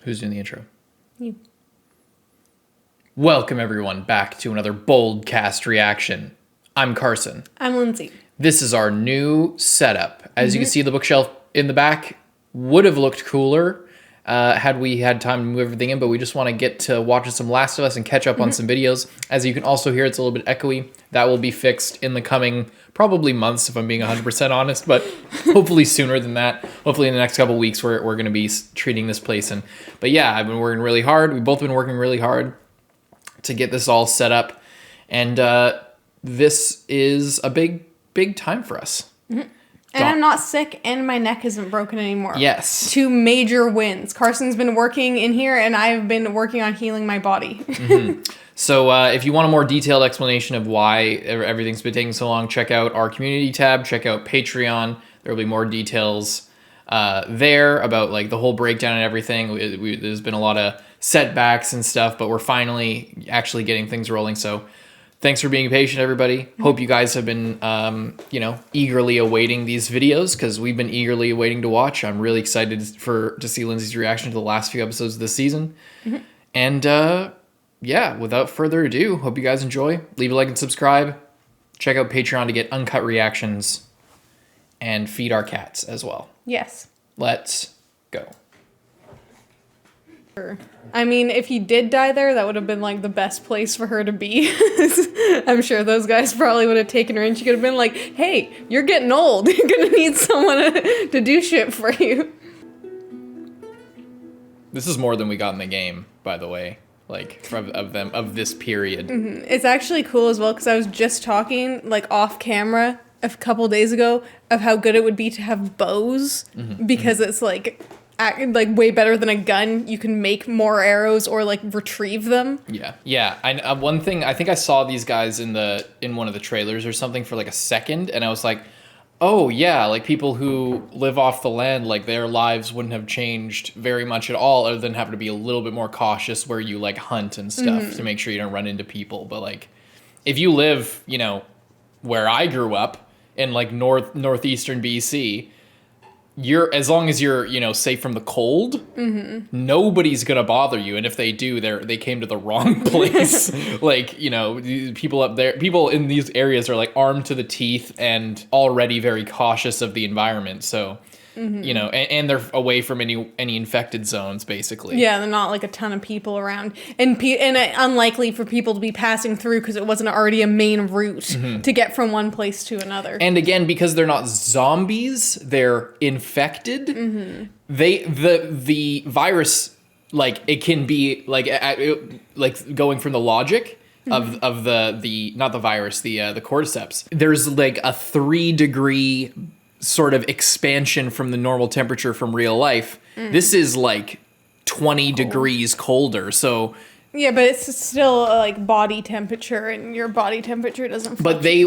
Who's doing the intro? You. Welcome, everyone, back to another bold cast reaction. I'm Carson. I'm Lindsay. This is our new setup. As you can see, the bookshelf in the back would have looked cooler had we had time to move everything in, but we just want to get to watching some Last of Us and catch up on some videos. As you can also hear, it's a little bit echoey. That will be fixed in the coming probably months, if I'm being 100% honest, but hopefully sooner than that. Hopefully in the next couple of weeks, we're going to be treating this place. But yeah, I've been working really hard. We've both been working really hard to get this all set up. And this is a big time for us. And I'm not sick and my neck isn't broken anymore. Yes. 2 major wins. Carson's been working in here and I've been working on healing my body. So if you want a more detailed explanation of why everything's been taking so long, check out our community tab, check out Patreon. There will be more details there about like the whole breakdown and everything. There's been a lot of setbacks and stuff, but we're finally actually getting things rolling. So thanks for being patient, everybody. Hope you guys have been, eagerly awaiting these videos because we've been eagerly waiting to watch. I'm really excited to see Lindsay's reaction to the last few episodes of this season. And yeah, without further ado, hope you guys enjoy. Leave a like and subscribe. Check out Patreon to get uncut reactions and feed our cats as well. Yes. Let's go. I mean, if he did die there, that would have been like the best place for her to be. I'm sure those guys probably would have taken her in. She could have been like, hey, you're getting old. You're going to need someone to do shit for you. This is more than we got in the game, by the way. Like, of this period. It's actually cool as well because I was just talking, like, off camera a couple days ago of how good it would be to have bows because it's, like way better than a gun. You can make more arrows or, like, retrieve them. Yeah. One thing, I think I saw these guys in one of the trailers or something for, like, a second, and I was like, oh, yeah, like people who live off the land, like their lives wouldn't have changed very much at all other than having to be a little bit more cautious where you like hunt and stuff to make sure you don't run into people. But like if you live, where I grew up in like northeastern BC, as long as you're, safe from the cold, nobody's gonna bother you. And if they do, they came to the wrong place. Like, people up there, people in these areas are like armed to the teeth and already very cautious of the environment. So, and they're away from any infected zones, basically. Yeah, they're not like a ton of people around, and unlikely for people to be passing through because it wasn't already a main route to get from one place to another. And again, because they're not zombies, they're infected. The virus, like it can be like going from the logic of the not the virus, the cordyceps. There's like a 3-degree sort of expansion from the normal temperature from real life. This is like 20 degrees colder. So yeah, but it's still like body temperature, and your body temperature doesn't. But they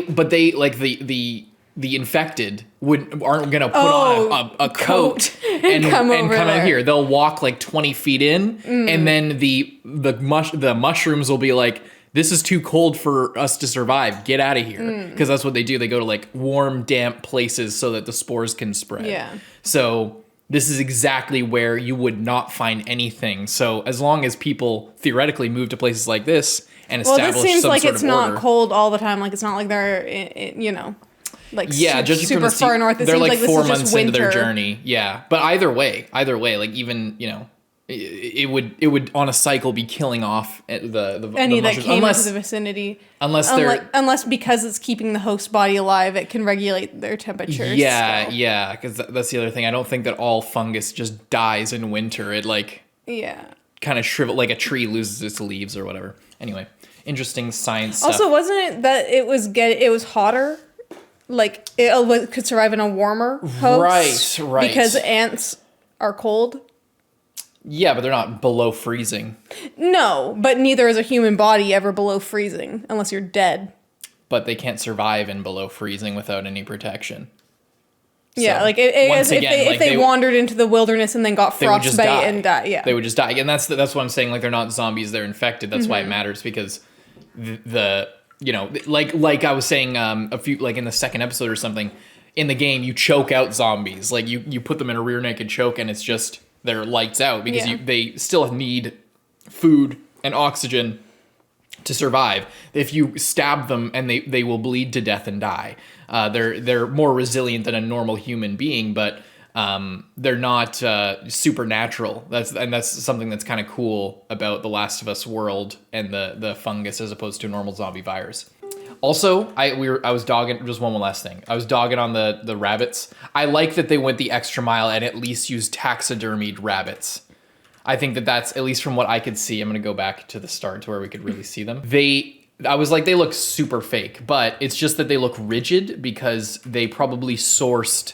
like the infected aren't gonna put on a coat and come out here. They'll walk like 20 feet in, and then the mushrooms will be like, this is too cold for us to survive. Get out of here. Because that's what they do. They go to like warm, damp places so that the spores can spread. Yeah. So this is exactly where you would not find anything. So as long as people theoretically move to places like this and establish some sort of order. Well, this seems like it's not cold all the time. Like it's not like they're, like super far north. It they're seems like 4 months into their winter. journey. Yeah. But either way, like even, it would on a cycle be killing off the any the that came into the vicinity, unless because it's keeping the host body alive, it can regulate their temperature. Yeah, because that's the other thing. I don't think that all fungus just dies in winter. It kind of shrivel, like a tree loses its leaves or whatever. Anyway, interesting science stuff. Also, wasn't it that it was hotter? Like it could survive in a warmer host, right? Because ants are cold. Yeah, but they're not below freezing. No, but neither is a human body ever below freezing, unless you're dead. But they can't survive in below freezing without any protection. Yeah, so, like if they wandered into the wilderness and then got frostbite and died. Yeah, they would just die. And that's what I'm saying. Like they're not zombies; they're infected. That's why it matters, because like I was saying a few, like in the second episode or something, in the game you choke out zombies. Like you put them in a rear naked choke and it's just they're lights out because Yeah. they still need food and oxygen to survive. If you stab them and they will bleed to death and die. They're more resilient than a normal human being, but they're not supernatural. That's something that's kind of cool about the Last of Us world and the fungus as opposed to a normal zombie virus. Also, I was dogging, just one last thing. I was dogging on the rabbits. I like that they went the extra mile and at least used taxidermied rabbits. I think that's, at least from what I could see, I'm going to go back to the start to where we could really see them. I was like, they look super fake, but it's just that they look rigid because they probably sourced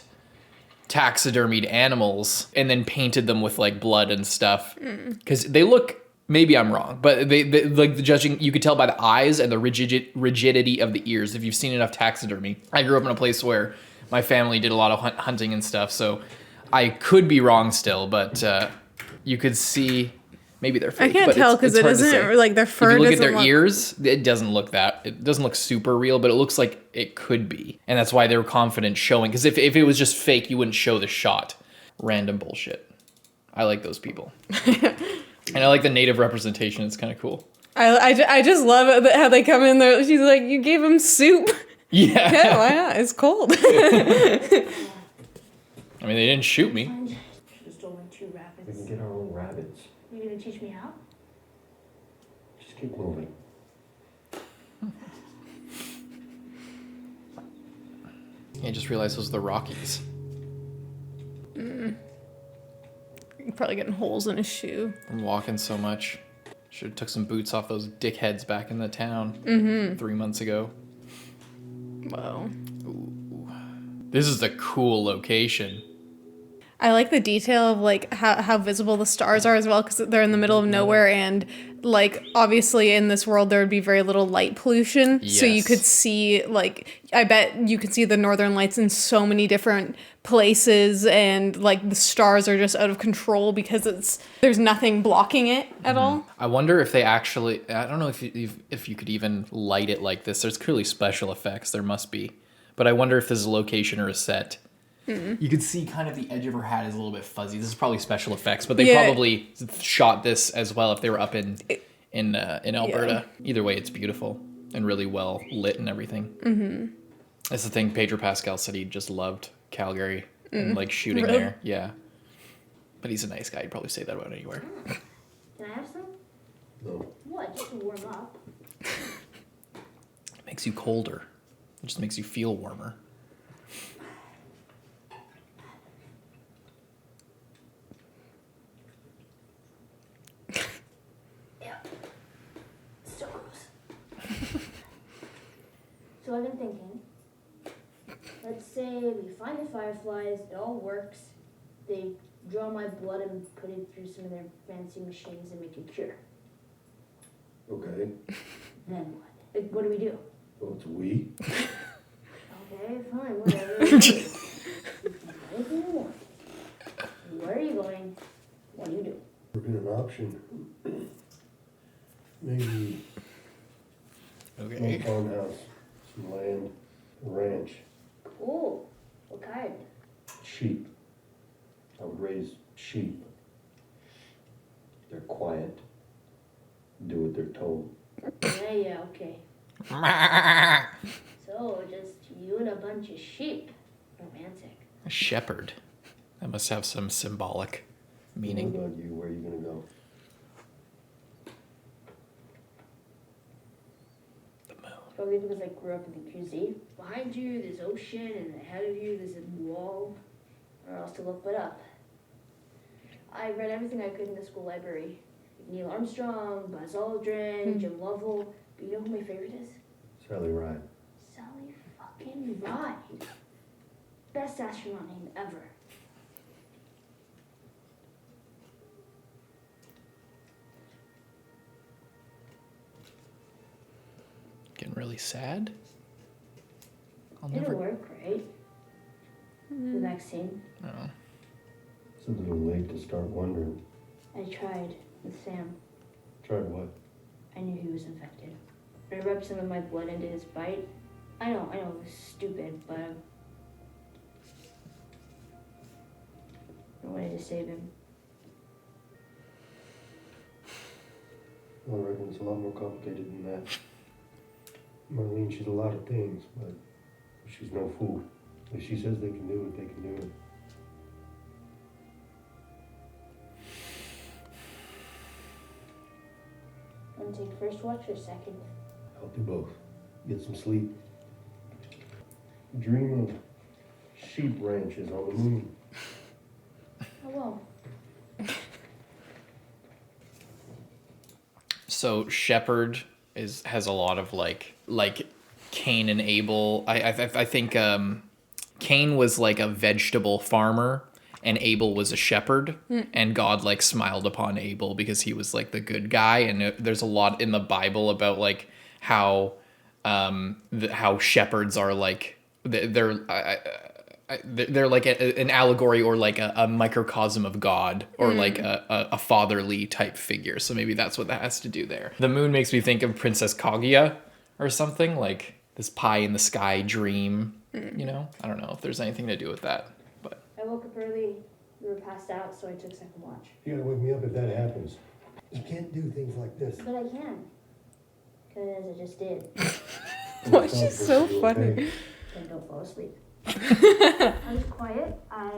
taxidermied animals and then painted them with like blood and stuff. Because they look, maybe I'm wrong, but they like the judging, you could tell by the eyes and the rigidity of the ears if you've seen enough taxidermy. I grew up in a place where my family did a lot of hunting and stuff, so I could be wrong still, but you could see maybe they're fake. I can't tell because it doesn't, like, their fur if you look doesn't at their ears, it doesn't look super real, but it looks like it could be. And that's why they were confident showing, because if it was just fake, you wouldn't show the shot. Random bullshit. I like those people. And I like the native representation. It's kind of cool. I just love it, how they come in there. She's like, you gave him soup. Yeah. Yeah, why not? It's cold. I mean, they didn't shoot me. Should have stolen 2 rabbits. We can get our own rabbits. You gonna teach me how? Just keep moving. I just realized those are the Rockies. Probably getting holes in his shoe. I'm walking so much. Should have took some boots off those dickheads back in the town 3 months ago. Whoa. Ooh. This is a cool location. I like the detail of like how visible the stars are as well, because they're in the middle of nowhere, and like obviously in this world there would be very little light pollution, so you Yes. could see, like, I bet you could see the northern lights in so many different places, and like the stars are just out of control because there's nothing blocking it at all. I wonder if they actually, I don't know if you could even light it like this. There's clearly special effects, there must be. But I wonder if this is a location or a set. You could see kind of the edge of her hat is a little bit fuzzy. This is probably special effects, but they probably shot this as well if they were up in Alberta. Yeah. Either way, it's beautiful and really well lit and everything. That's the thing. Pedro Pascal said he just loved Calgary and like shooting there. Yeah, but he's a nice guy. He'd probably say that about anywhere. Can I have some? No. What? Just to warm up. It makes you colder. It just makes you feel warmer. So gross. So I've been thinking, let's say we find the fireflies, it all works, they draw my blood and put it through some of their fancy machines and make a cure. Okay. Then what? Like, what do we do? Well, it's we. Okay, fine, whatever. Anything you want. Where are you going? What do you do? We're in an option. Maybe Okay. a farmhouse, some land, a ranch, Cool. What kind? sheep. I would raise sheep. They're quiet. Do what they're told. Yeah, okay. So, just you and a bunch of sheep. Romantic. A shepherd. That must have some symbolic meaning. What about you? Where are you gonna go? The moon. Probably because I grew up in the QZ. Behind you, there's ocean, and ahead of you, there's a wall. Or else to look but up. I read everything I could in the school library. Neil Armstrong, Buzz Aldrin, Jim Lovell. But you know who my favorite is? Sally Ride. Sally fucking Ride. Best astronaut name ever. Getting really sad. I'll It'll never. work, right? The vaccine. Oh. It's a little late to start wondering. I tried with Sam. Tried what? I knew he was infected. I rubbed some of my blood into his bite. I know, it was stupid, but I wanted to save him. I reckon it's a lot more complicated than that. Marlene, she's a lot of things, but she's no fool. If she says they can do it, they can do it. Want to take first watch or second? I'll do both. Get some sleep. Dream of sheep ranches on the moon. I won't. So Shepherd has a lot of like Cain and Abel. I think Cain was like a vegetable farmer and Abel was a shepherd, and God like smiled upon Abel because he was like the good guy. And there's a lot in the Bible about like how shepherds are like they're like an allegory or like a microcosm of God or like a fatherly type figure. So maybe that's what that has to do there. The moon makes me think of Princess Kaguya or something, like this pie in the sky dream. You know, I don't know if there's anything to do with that, but I woke up early. We were passed out, so I took second watch. You gotta wake me up if that happens. You can't do things like this. But I can. Because I just did. Why is she so funny? Then don't fall asleep. I was quiet. I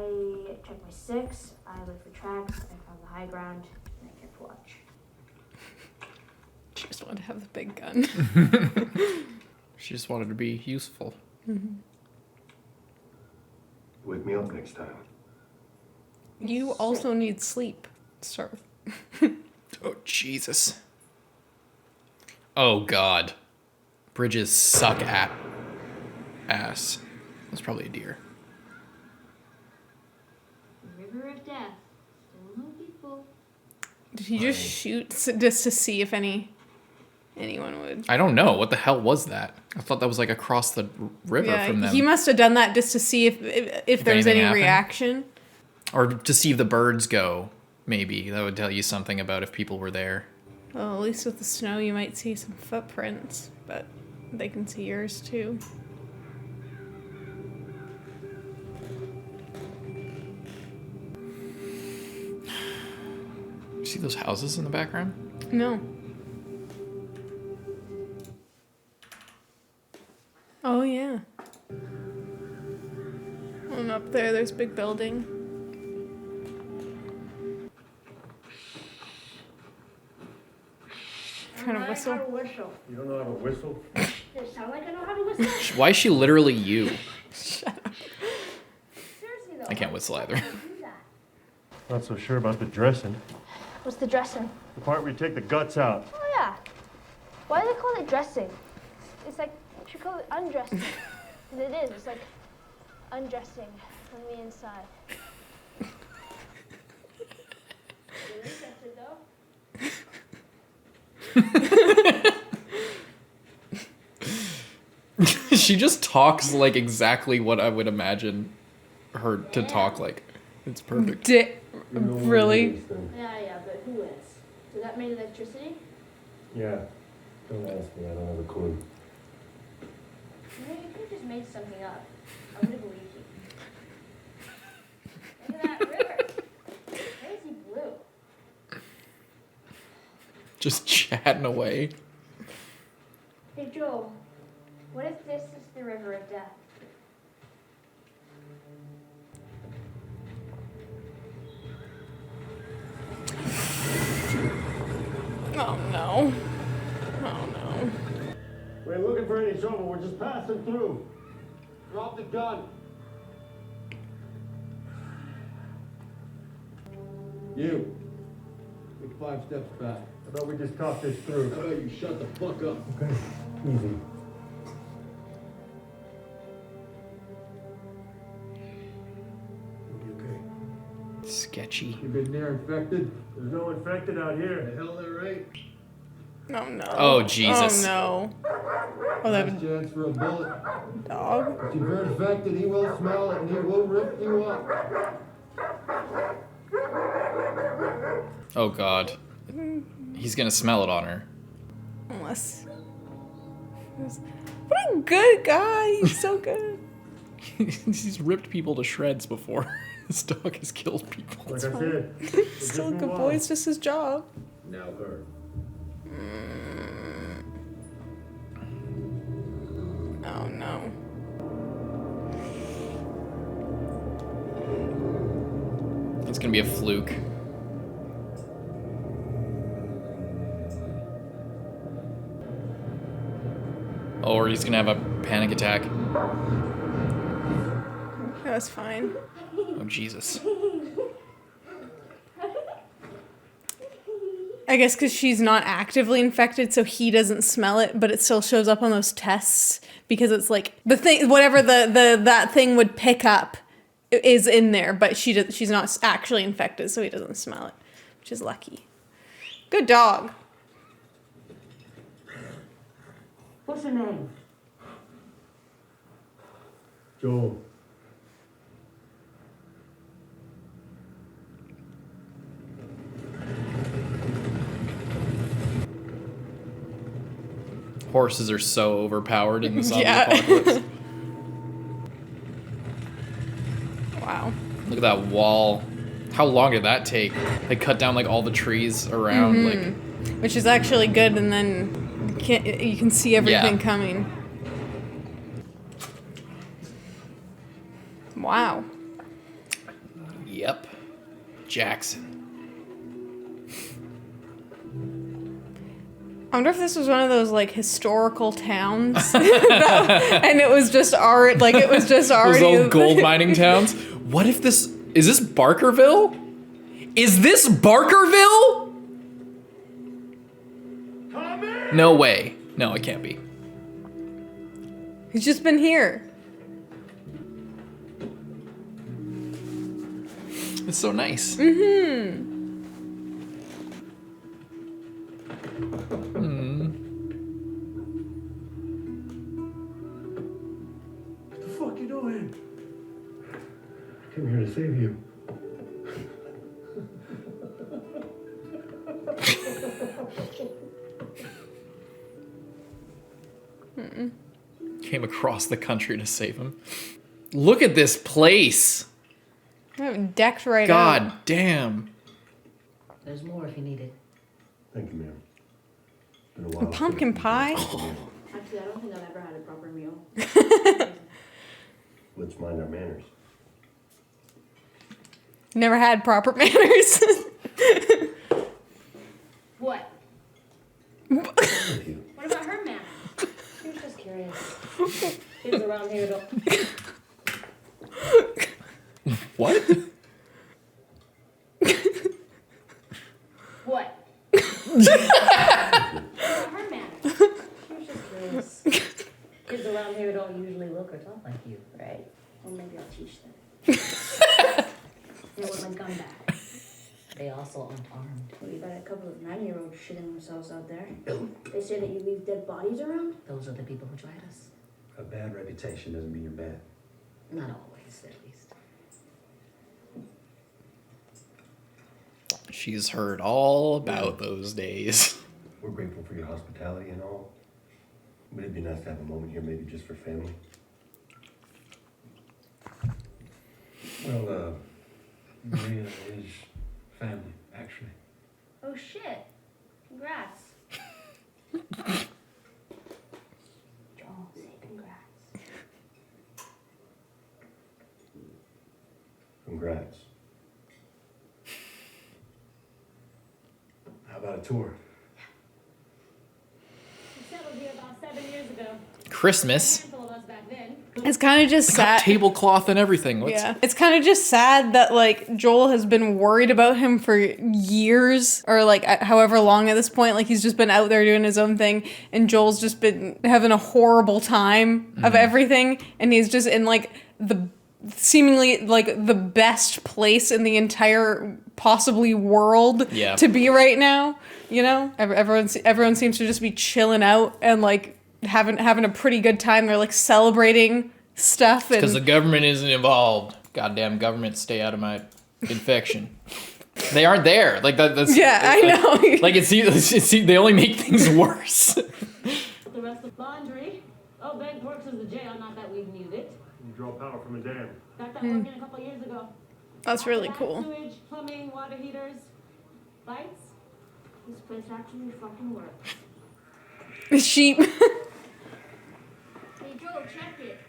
checked my six. I looked for tracks. I found the high ground. And I kept watch. She just wanted to have the big gun. she just wanted to be useful. Wake me up next time. You also need sleep, sir. Oh, Jesus. Oh, God. Bridges suck at ass. That's probably a deer. River of death. Still no people. Did he just shoot just to see if anyone would? I don't know. What the hell was that? I thought that was like across the river from them. He must have done that just to see if there was any anything happened. reaction. Or to see if the birds go, maybe. That would tell you something about if people were there. Well, at least with the snow, you might see some footprints, but they can see yours too. You see those houses in the background? No. Oh, yeah. And up there's a big building. Trying to whistle. How to whistle. You don't know how to whistle? Does it sound like I know how to whistle? Why is she literally you? Seriously though. I can't whistle either. How do you do that? Not so sure about the dressing. What's the dressing? The part where you take the guts out. Oh yeah. Why do they call it dressing? It's like, you should call it undressing. And it is. It's like undressing from the inside. Really interested though? She just talks like exactly what I would imagine her to talk like. It's perfect. Really? Yeah, but who is? So that made electricity? Yeah. Don't ask me, I don't have a clue. You know, you could have just made something up. I would have believed you. Look at that river. Crazy blue. Just chatting away. Hey, Joel. What if this is the river of death? Oh, no. Oh, no. We ain't looking for any trouble, we're just passing through. Drop the gun. You. Take 5 steps back. I thought we just talked this through. How about you shut the fuck up? Okay, easy. You'll be okay. Sketchy. You been near infected? There's no infected out here. The hell they're right. Oh, no. Oh, Jesus. Oh, no. Oh, that Last chance for a bullet. dog. If you're infected, he will smell it and he will rip you up. Oh, God. He's gonna smell it on her. Unless. What a good guy. He's so good. He's ripped people to shreds before. This dog has killed people. Like I said, He's still a good boy. It's just his job. Now her. Oh no. It's gonna be a fluke. Or he's gonna have a panic attack. That's fine. Oh, Jesus. I guess because she's not actively infected, so he doesn't smell it, but it still shows up on those tests because it's like the thing, whatever that thing would pick up is in there, but she's not actually infected, so he doesn't smell it, which is lucky. Good dog. What's her name? Joel. Horses are so overpowered in the zombie Yeah. apocalypse. Wow. Look at that wall. How long did that take? They cut down like all the trees around. Like, Which is actually good, and then you can see everything Yeah. coming. Wow. yep, Jackson. I wonder if this was one of those like historical towns, and it was just art. Like it was just already Those old gold mining towns. What if this is this Barkerville? Is this Barkerville? No way. No, it can't be. He's just been here. It's so nice. What the fuck you doing? I came here to save you. Came across the country to save him. Look at this place. Decked right God out. damn. There's more if you need it. Thank you, ma'am. Been a while. Pumpkin pie? Actually, I don't think I've ever had a proper meal. Let's mind our manners. Never had proper manners. What? Thank you. What about her manners? She was just curious. Kids around here don't. What? What? What about her manners? She was just curious. Kids around here don't usually look or talk like you, right? Well, maybe I'll teach them. They want my gun back. They also aren't armed. Well, you got a couple of 9-year-olds shitting themselves out there. They say that you leave dead bodies around? Those are the people who tried us. A bad reputation doesn't mean you're bad. Not always, at least. She's heard all about those days. We're grateful for your hospitality and all. But it'd be nice to have a moment here, maybe just for family. Well, Maria is family, actually. Oh shit. Congrats. Joel, say congrats. Congrats. How about a tour? We settled here about 7 years ago. Christmas. A handful of us back then. It's kind of just Got sad. tablecloth and everything. What's, Yeah. It's kind of just sad that, like, Joel has been worried about him for years, or, like, however long at this point. Like, he's just been out there doing his own thing, and Joel's just been having a horrible time of everything, and he's just in, like, the seemingly, like, the best place in the entire, possibly, world Yeah. to be right now, you know? Everyone seems to just be chilling out and, like, having a pretty good time. They're, like, celebrating stuff. because the And government isn't involved. Goddamn government, stay out of my infection. They aren't there. Like that's yeah, I know. Like they only make things worse. The rest of laundry. Oh, Ben works as the jail, not that we've needed it. You draw power from a dam. Got that working a couple years ago. That's really Gas, cool. Sewage, plumbing, water heaters, lights. This place actually fucking works. Sheep. Hey Joel, check it.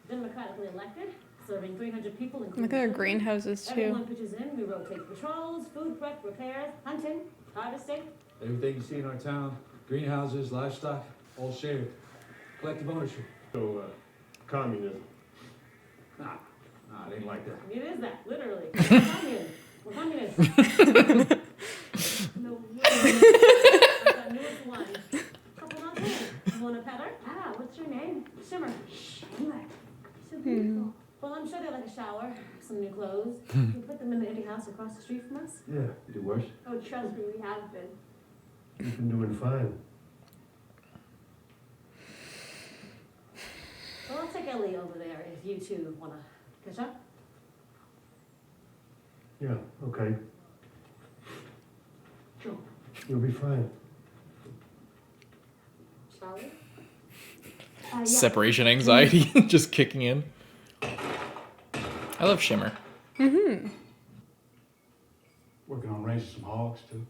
Democratically elected, serving 300 people. Look at our greenhouses Everyone too. pitches in. We rotate patrols, food prep, repairs, hunting, harvesting. Everything you see in our town, greenhouses, livestock, all shared. Collective ownership. So, communism. Nah, it ain't like that. It is that, literally. We're communists. No way. That newest one. Couple months in. You want a pet her? Ah, what's your name? Shimmer. Shimmer. So beautiful. Well, I'm sure they like a shower, some new clothes. You put them in the empty house across the street from us? Yeah, you do worse. Oh, trust me, we have been. You've been doing fine. Well, I'll take Ellie over there if you two want to catch up. Yeah, okay. Joel. You'll be fine. Shall we? Yeah. Separation anxiety just kicking in. I love Shimmer. Working on raising some hogs, too.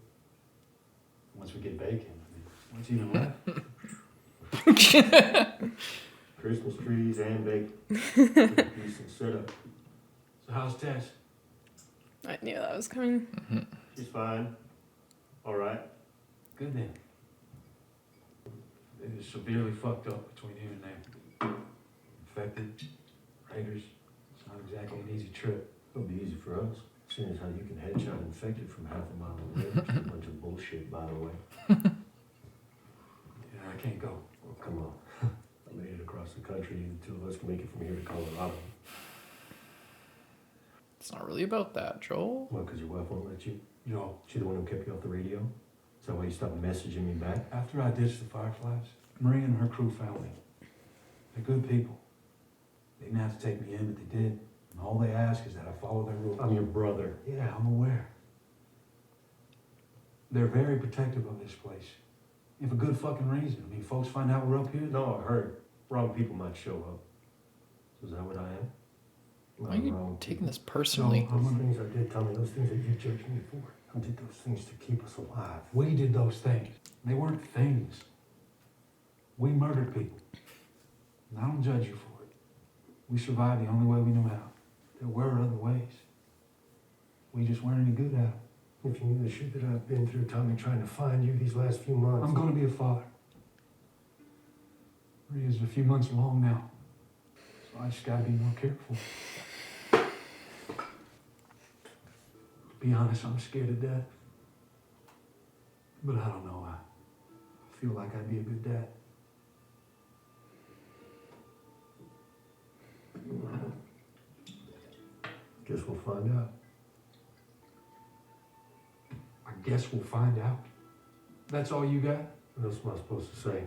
Once we get bacon, what's even left? Christmas trees and bacon. Decent setup. So how's Tess? I knew that was coming. She's fine. All right. Good then. It is severely fucked up between here and there. Infected, raiders. It's not exactly an easy trip. It'll be easy for us. Seeing as how you can headshot infected from half a mile away. Which is a bunch of bullshit, by the way. Yeah, I can't go. Well, come on. I made it across the country. The two of us can make it from here to Colorado. It's not really about that, Joel. Well, because your wife won't let you? No. She the one who kept you off the radio? Is that why you stopped messaging me back? After I ditched the Fireflies, Marie and her crew found me. They're good people. They didn't have to take me in, but they did. And all they ask is that I follow their rules. I'm your brother. Yeah, I'm aware. They're very protective of this place. And for good fucking reason. I mean, folks find out we're up here. No, I heard. Wrong people might show up. So is that what I am? Why are you taking this personally? Those things I did, Tommy, those things that you judged me for. I did those things to keep us alive. We did those things. They weren't things. We murdered people. And I don't judge you for it. We survived the only way we knew how. There were other ways. We just weren't any good at them. If you knew the shit that I've been through, Tommy, trying to find you these last few months. I'm going to be a father. Maria's a few months along now. So I just got to be more careful. To be honest, I'm scared to death. But I don't know. I feel like I'd be a good dad. Guess we'll find out. I guess we'll find out. That's all you got? What else am I supposed to say?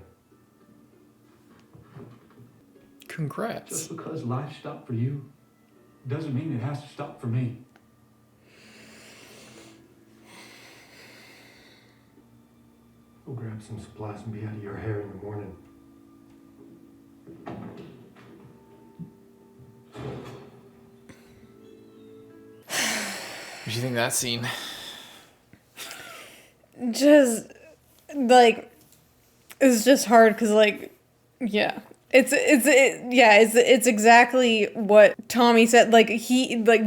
Congrats. Just because life stopped for you doesn't mean it has to stop for me. Go grab some supplies and be out of your hair in the morning. What do you think of that scene? Just like it's just hard because yeah. It's exactly what Tommy said.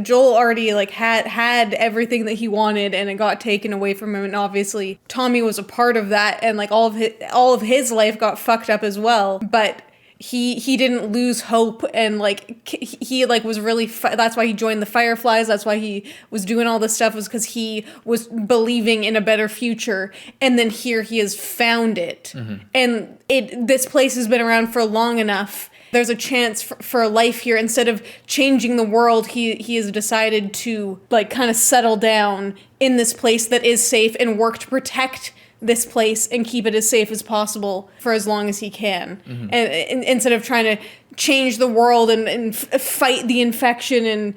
Joel already had everything that he wanted, and it got taken away from him. And obviously, Tommy was a part of that, and all of his life got fucked up as well. But he didn't lose hope, and he was really. That's why he joined the Fireflies. That's why he was doing all this stuff, was because he was believing in a better future. And then here he has found it, and this place has been around for long enough. There's a chance for a life here. Instead of changing the world, he has decided to kind of settle down in this place that is safe and work to protect this place and keep it as safe as possible for as long as he can. And instead of trying to change the world and fight the infection and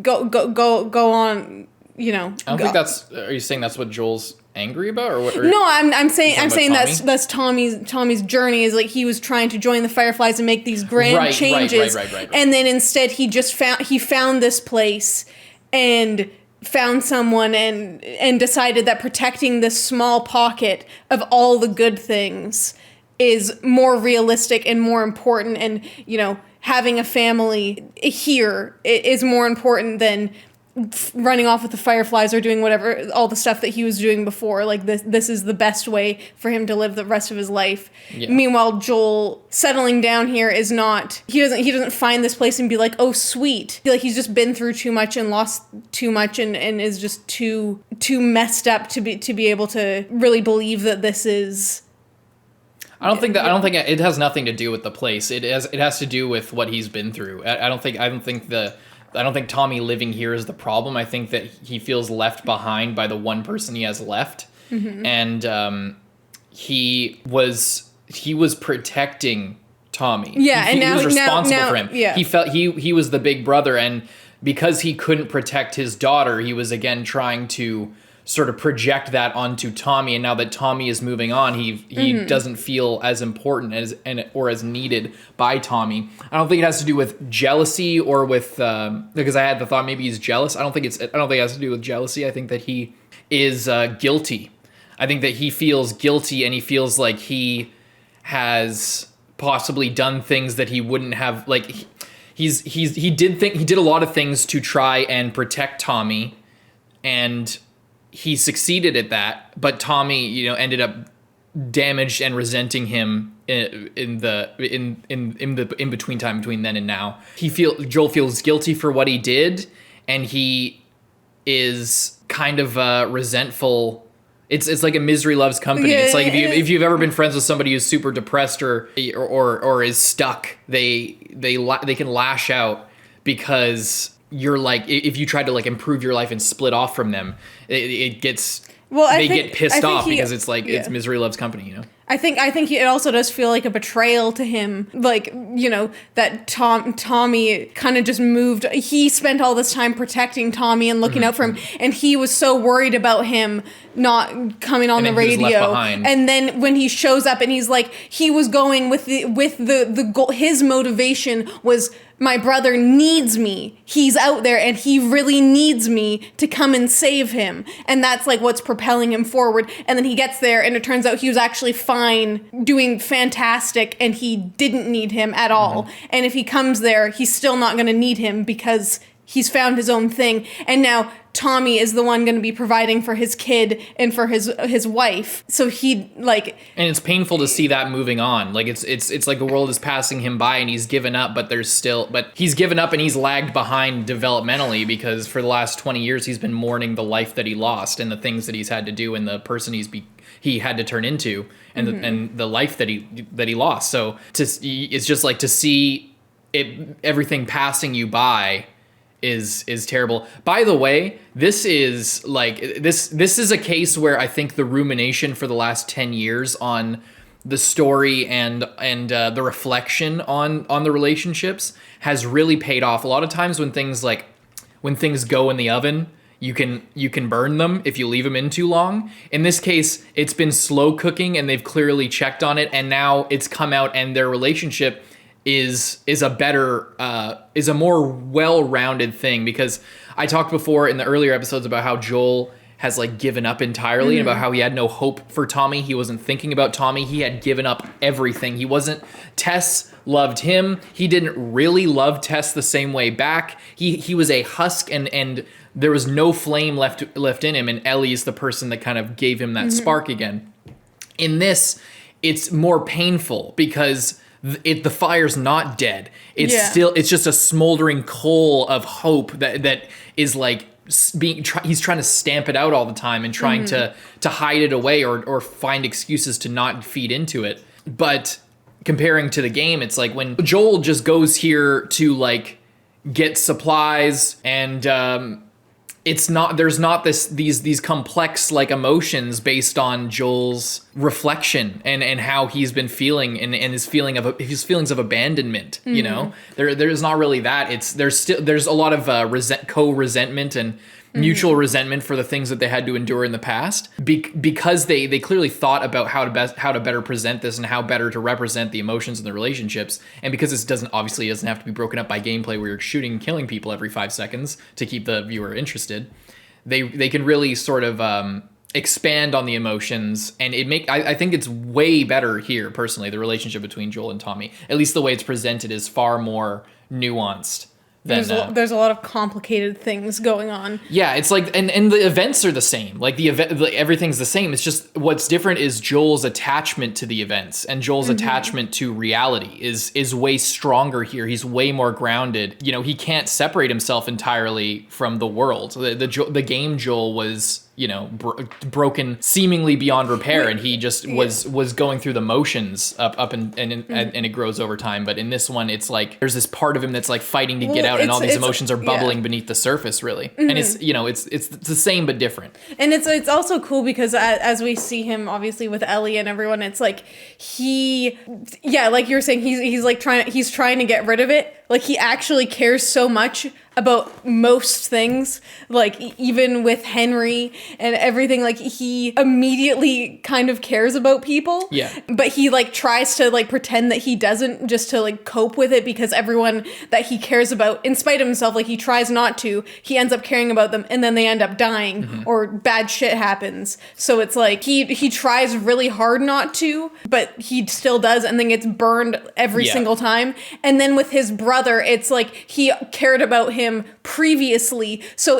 go on, I don't think that's. Are you saying that's what Joel's angry about, or what? No, I'm saying Tommy? that's Tommy's journey is like he was trying to join the Fireflies and make these grand changes, right. and then instead he found this place and found someone and decided that protecting this small pocket of all the good things is more realistic and more important, and having a family here is more important than running off with the Fireflies or doing whatever, all the stuff that he was doing before. Like this is the best way for him to live the rest of his life. Yeah. Meanwhile, Joel settling down here is not, he doesn't find this place and be like, oh sweet. Like he's just been through too much and lost too much and is just too messed up to be able to really believe that this is. I don't think it has nothing to do with the place. It has to do with what he's been through. I don't think Tommy living here is the problem. I think that he feels left behind by the one person he has left. Mm-hmm. And he was protecting Tommy. Yeah, he was responsible for him. Yeah. He felt he was the big brother, and because he couldn't protect his daughter, he was again trying to sort of project that onto Tommy. And now that Tommy is moving on, he doesn't feel as important or as needed by Tommy. I don't think it has to do with jealousy or with because I had the thought maybe he's jealous. I don't think it has to do with jealousy. I think that he is guilty. I think that he feels guilty, and he feels like he has possibly done things that he wouldn't have. Like he did a lot of things to try and protect Tommy, and he succeeded at that, but Tommy, ended up damaged and resenting him in between time between then and now. Joel feels guilty for what he did, and he is kind of resentful. It's like a misery loves company. Yeah, it's like if you've ever been friends with somebody who's super depressed or is stuck, they can lash out because you're like, if you try to like improve your life and split off from them, it gets, they get pissed off because it's like, it's misery loves company, I think it also does feel like a betrayal to him, like, that Tommy kind of just moved. He spent all this time protecting Tommy and looking out for him, and he was so worried about him not coming on the radio. And then when he shows up and he's like, he was going with the goal, his motivation was, my brother needs me. He's out there and he really needs me to come and save him. And that's like what's propelling him forward. And then he gets there and it turns out he was actually fine, doing fantastic, and he didn't need him at all. Mm-hmm. And if he comes there, he's still not going to need him because he's found his own thing. And now Tommy is the one going to be providing for his kid and for his wife. So he and it's painful to see that moving on. Like it's like the world is passing him by and he's given up, but he's given up and he's lagged behind developmentally because for the last 20 years he's been mourning the life that he lost and the things that he's had to do and the person he had to turn into and and the life that he lost. So it's just like to see everything passing you by is terrible. By the way, this is a case where I think the rumination for the last 10 years on the story and the reflection on the relationships has really paid off. A lot of times when things go in the oven, you can burn them if you leave them in too long. In this case, it's been slow cooking and they've clearly checked on it, and now it's come out and their relationship is a more well-rounded thing, because I talked before in the earlier episodes about how Joel has like given up entirely and about how he had no hope for Tommy. He wasn't thinking about Tommy. He had given up everything. Tess loved him. He didn't really love Tess the same way back. He was a husk and there was no flame left in him, and Ellie is the person that kind of gave him that spark again. In this, it's more painful because the fire's not dead. It's just a smoldering coal of hope that is like he's trying to stamp it out all the time and trying to hide it away or find excuses to not feed into it. But comparing to the game, it's like when Joel just goes here to like get supplies and there's not these complex like emotions based on Joel's reflection and how he's been feeling and his feelings of abandonment. There's not really that. There's a lot of resentment and mutual resentment for the things that they had to endure in the past, because they clearly thought about how to better present this and how better to represent the emotions and the relationships. And because this doesn't have to be broken up by gameplay where you're shooting and killing people every 5 seconds to keep the viewer interested, they can really sort of expand on the emotions, and I think it's way better here personally. The relationship between Joel and Tommy, at least the way it's presented, is far more nuanced. There's a lot of complicated things going on. Yeah, it's like, and the events are the same. Like everything's the same. It's just what's different is Joel's attachment to the events, and Joel's attachment to reality is way stronger here. He's way more grounded. You know, he can't separate himself entirely from the world. The game Joel was, you know, broken seemingly beyond repair, and he just was going through the motions up and it grows over time. But in this one, it's like there's this part of him that's like fighting to get out, and all these emotions are bubbling beneath the surface, really. And it's, you know, it's the same but different. And it's also cool because as we see him obviously with Ellie and everyone, it's like like you're saying, he's trying to get rid of it. Like, he actually cares so much about most things, like even with Henry and everything, like he immediately kind of cares about people. Yeah. But he like tries to like pretend that he doesn't, just to like cope with it, because everyone that he cares about, in spite of himself, like he tries not to, he ends up caring about them, and then they end up dying or bad shit happens. So it's like he tries really hard not to, but he still does, and then gets burned every single time. And then with his brother, it's like he cared about him previously, so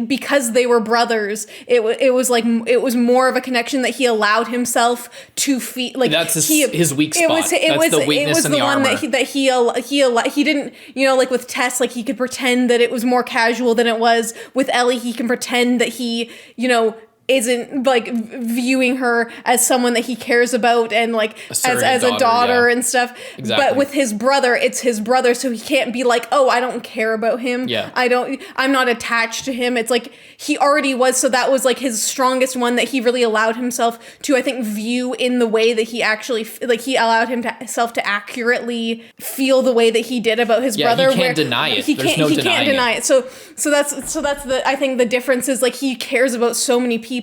because they were brothers, it was more of a connection that he allowed himself to feel. Like, that's his weak spot. That's the weakness in the armor. That he didn't, you know, like with Tess, like he could pretend that it was more casual than it was. With Ellie, he can pretend that he, you know, isn't like viewing her as someone that he cares about, and like as a daughter and stuff. Exactly. But with his brother, it's his brother, so he can't be like, oh, I don't care about him. Yeah. I'm not attached to him. It's like he already was, so that was like his strongest one that he really allowed himself to, I think, view in the way that he actually, like, he allowed himself to accurately feel the way that he did about his brother. He can't deny it. He can't deny it. So that's the, I think the difference is, like, he cares about so many people,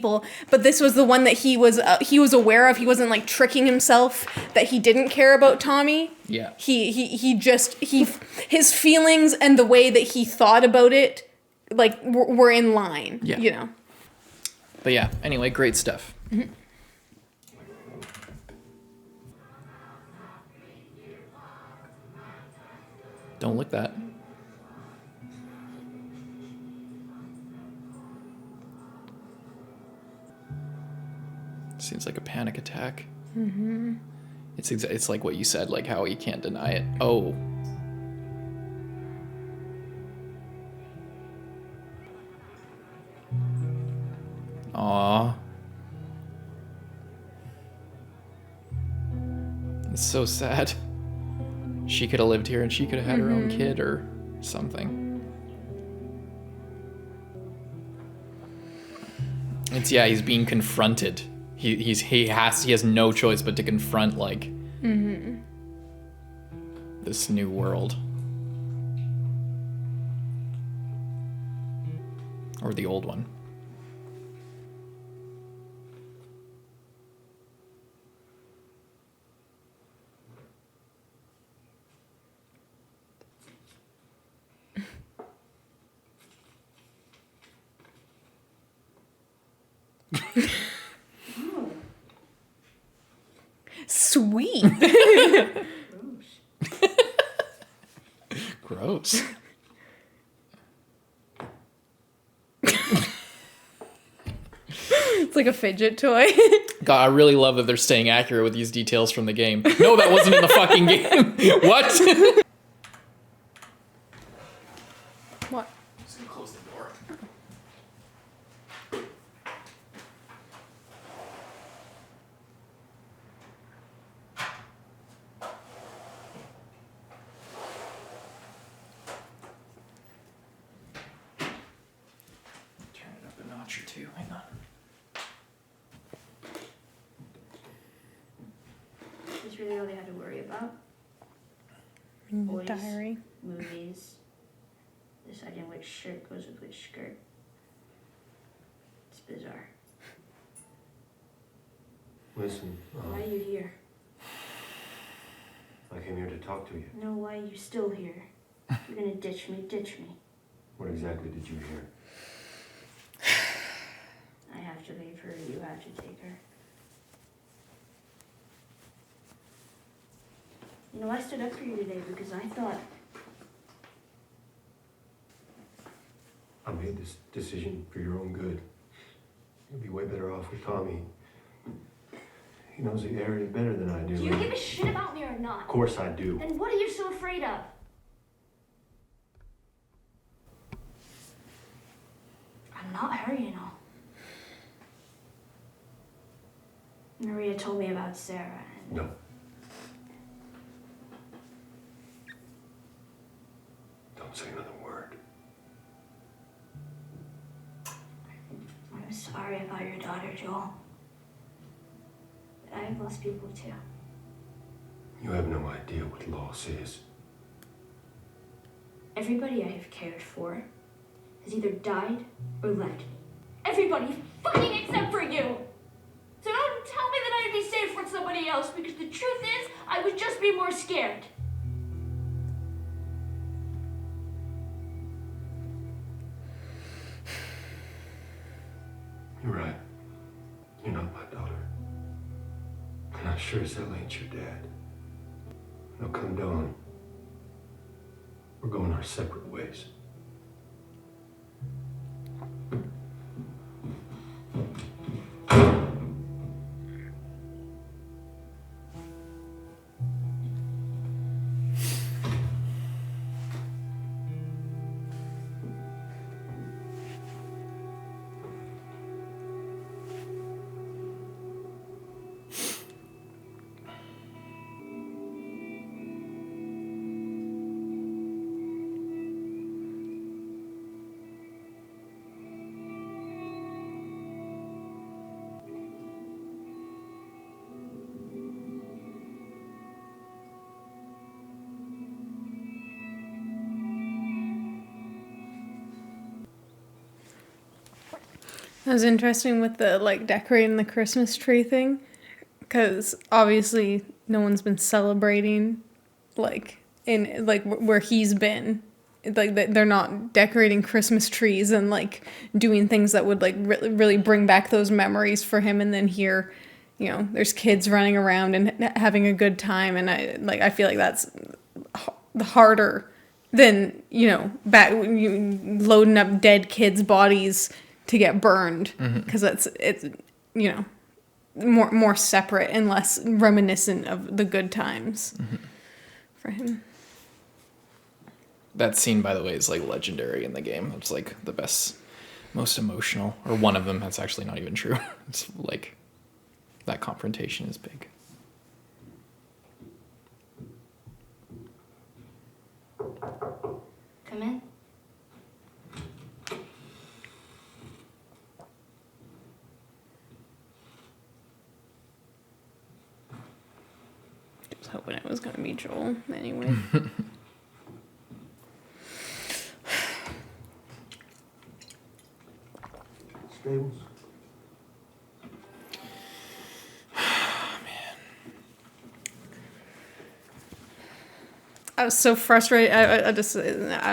but this was the one that he was aware of. He wasn't like tricking himself that he didn't care about Tommy. Yeah. His feelings and the way that he thought about it, like, were in line. Yeah. You know. But yeah, anyway, great stuff. Mm-hmm. Don't lick that. Seems like a panic attack. Mm-hmm. It's like what you said, like how he can't deny it. Oh. Aw. It's so sad. She could have lived here and she could have had her own kid or something. He's being confronted. He has no choice but to confront, like, this new world, or the old one. Sweet. Gross. It's like a fidget toy. God, I really love that they're staying accurate with these details from the game. No, that wasn't in the fucking game. What? What? I'm just gonna close the door. Turn it up a notch or two. Hang on. That's really all they had to worry about. Boys, Diary. movies, deciding which shirt goes with which skirt. bizarre. Listen, Why are you here? I came here to talk to you. No, why are you still here? You're gonna ditch me, ditch me. What exactly did you hear? I have to leave her, you have to take her. You know, I stood up for you today because I thought I made this decision for your own good. You'll be way better off with Tommy. He knows the area better than I do. do you give a shit about me or not? Of course I do. Then what are you so afraid of? I'm not her, you know. Maria told me about Sarah and No. Don't say another word. I'm sorry about your daughter, Joel. But I've lost people too. You have no idea what loss is. Everybody I have cared for has either died or left me. Everybody fucking except for you! So don't tell me that I'd be safe with somebody else, because the truth is, I would just be more scared. You're right. You're not my daughter. And I sure as hell ain't your dad. Now come dawn, we're going our separate ways. It was interesting with the like decorating the Christmas tree thing, because obviously no one's been celebrating like in like where he's been. Like they're not decorating Christmas trees and like doing things that would like really bring back those memories for him. And then here, you know, there's kids running around and having a good time, and I feel like that's harder than, you know, back loading up dead kids' bodies to get burned, because it's you know, more separate and less reminiscent of the good times for him. That scene, by the way, is like legendary in the game. It's like the best, most emotional, or one of them. That's actually not even true. It's like that confrontation is big. Come in. Just hoping it was gonna be Joel anyway. Stables? I was so frustrated. I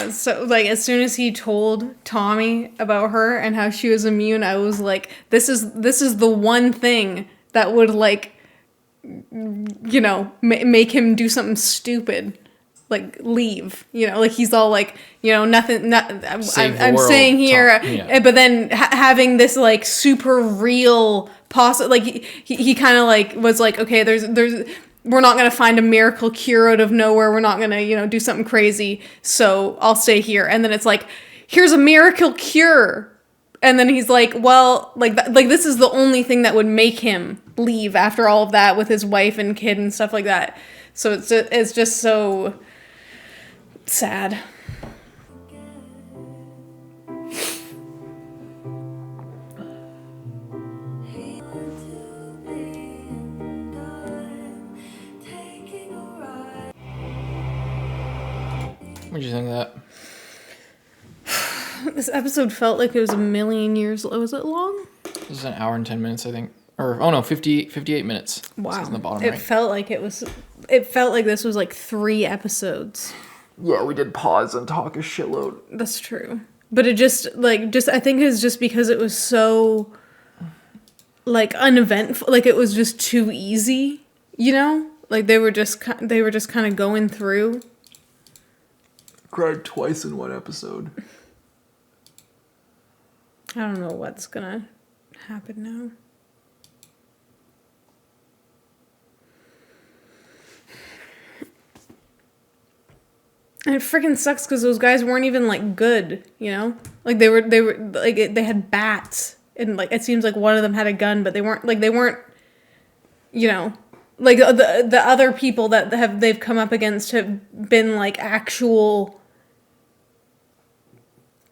was so like, as soon as he told Tommy about her and how she was immune, I was like, this is the one thing that would like, you know, make him do something stupid, like leave. You know, like he's all like, you know, nothing. I'm staying here, yeah. But then having this like super real like he kind of like was like, okay, there's. We're not going to find a miracle cure out of nowhere. We're not going to, you know, do something crazy. So I'll stay here. And then it's like, here's a miracle cure. And then he's like, well, like this is the only thing that would make him leave after all of that with his wife and kid and stuff like that. So it's just so sad. What did you think of that? This episode felt like it was a million years. Was it long? This is an hour and 10 minutes, I think. Or, oh no, 58 minutes. Wow. This is in the bottom It right. felt like it felt like this was like 3 episodes. Yeah, we did pause and talk a shitload. That's true. But it just I think it's just because it was so like uneventful, like it was just too easy, you know? Like they were just kind of going through. Cried twice in one episode. I don't know what's gonna happen now. And it freaking sucks because those guys weren't even like good, you know? Like they were like they had bats and like it seems like one of them had a gun, but they weren't, you know, like the other people that they've come up against have been like actual,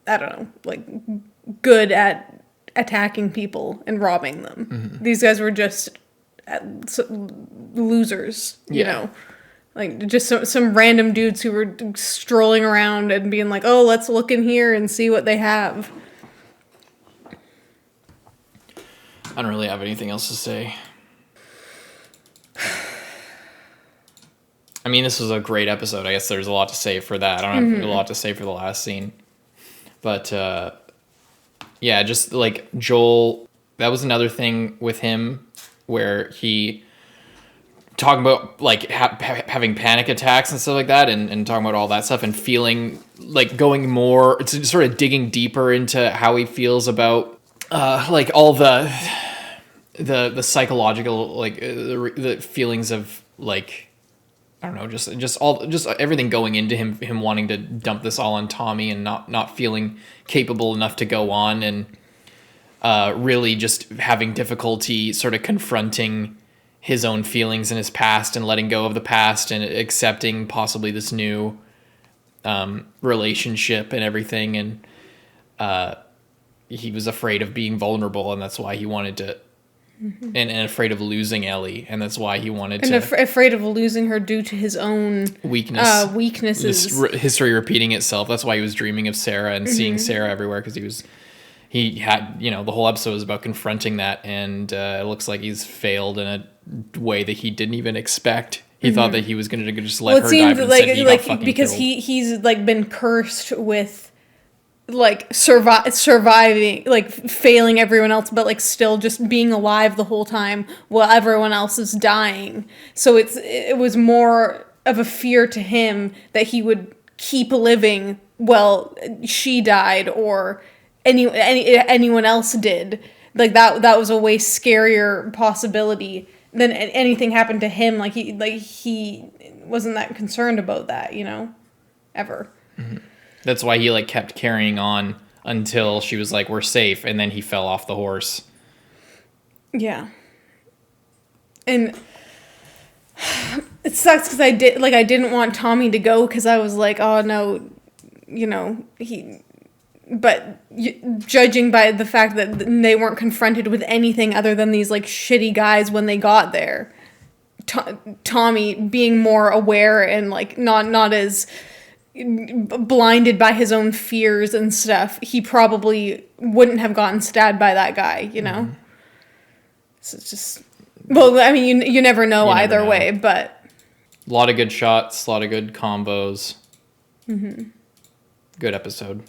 I don't know, like good at attacking people and robbing them. Mm-hmm. These guys were just losers, you know? Like, just some random dudes who were strolling around and being like, oh, let's look in here and see what they have. I don't really have anything else to say. I mean, this was a great episode. I guess there's a lot to say for that. I don't have a lot to say for the last scene. But, yeah, just, like, Joel, that was another thing with him where he... talking about like having panic attacks and stuff like that, and talking about all that stuff and feeling like going more, it's sort of digging deeper into how he feels about like all the psychological, like the feelings of like, I don't know, just everything going into him wanting to dump this all on Tommy and not feeling capable enough to go on, and really just having difficulty sort of confronting his own feelings in his past and letting go of the past and accepting possibly this new relationship and everything. And he was afraid of being vulnerable, and that's why he wanted to, and afraid of losing Ellie, and that's why he wanted to. And afraid of losing her due to his own weaknesses. This history repeating itself. That's why he was dreaming of Sarah and seeing Sarah everywhere, because he had, you know, the whole episode was about confronting that, and it looks like he's failed in a way that he didn't even expect. He thought that he was going to just let her die, but instead he got fucking because killed. he's like been cursed with like surviving, like failing everyone else, but like still just being alive the whole time while everyone else is dying. So it was more of a fear to him that he would keep living while she died or anyone else did. Like that was a way scarier possibility than anything happened to him. Like he wasn't that concerned about that, you know, ever. Mm-hmm. That's why he like kept carrying on until she was like, we're safe, and then he fell off the horse. Yeah. And it sucks because I didn't want Tommy to go, because I was like, oh no, you know, but judging by the fact that they weren't confronted with anything other than these like shitty guys when they got there, Tommy being more aware and like not as blinded by his own fears and stuff, he probably wouldn't have gotten stabbed by that guy, you know? Mm-hmm. So it's just, well, I mean, you never know either way, but... A lot of good shots, a lot of good combos. Mm-hmm. Good episode.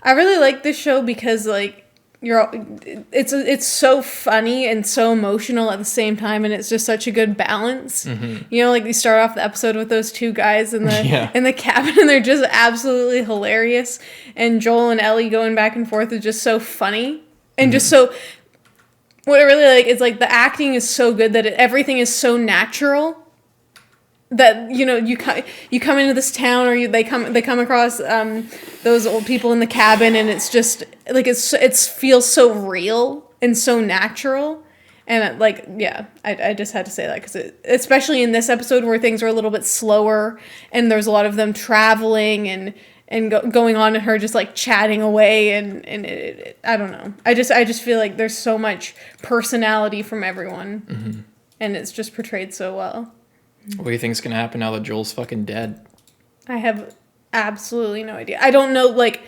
I really like this show because, like, it's so funny and so emotional at the same time, and it's just such a good balance. Mm-hmm. You know, like you start off the episode with those two guys in the cabin, and they're just absolutely hilarious. And Joel and Ellie going back and forth is just so funny, and just so. What I really like is like the acting is so good that everything is so natural. That, you know, you come into this town, or they come across those old people in the cabin, and it's just like it feels so real and so natural, and like, yeah, I just had to say that because especially in this episode where things are a little bit slower and there's a lot of them traveling and going on, and her just like chatting away, and I don't know, I just feel like there's so much personality from everyone, and it's just portrayed so well. What do you think's gonna happen now that Joel's fucking dead? I have absolutely no idea. I don't know, like,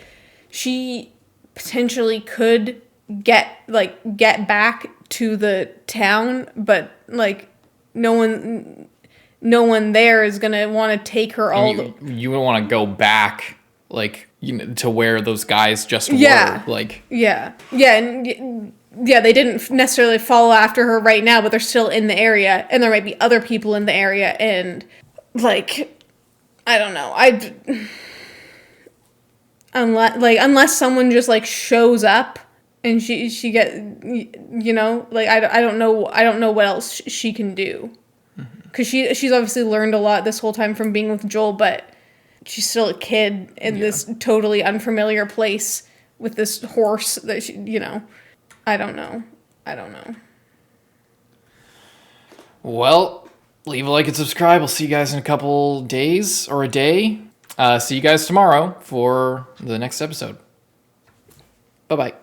she potentially could get back to the town, but like no one there is gonna want to take her all you would want to go back, like, to where those guys just Yeah. were. Like, and they didn't necessarily follow after her right now, but they're still in the area, and there might be other people in the area, and like, I don't know, unless someone just like shows up and she get, like, I don't know what else she can do, because she's obviously learned a lot this whole time from being with Joel, but she's still a kid in this totally unfamiliar place with this horse that she, I don't know. well, leave a like and subscribe. I'll see you guys in a couple days or a day. See you guys tomorrow for the next episode. Bye-bye.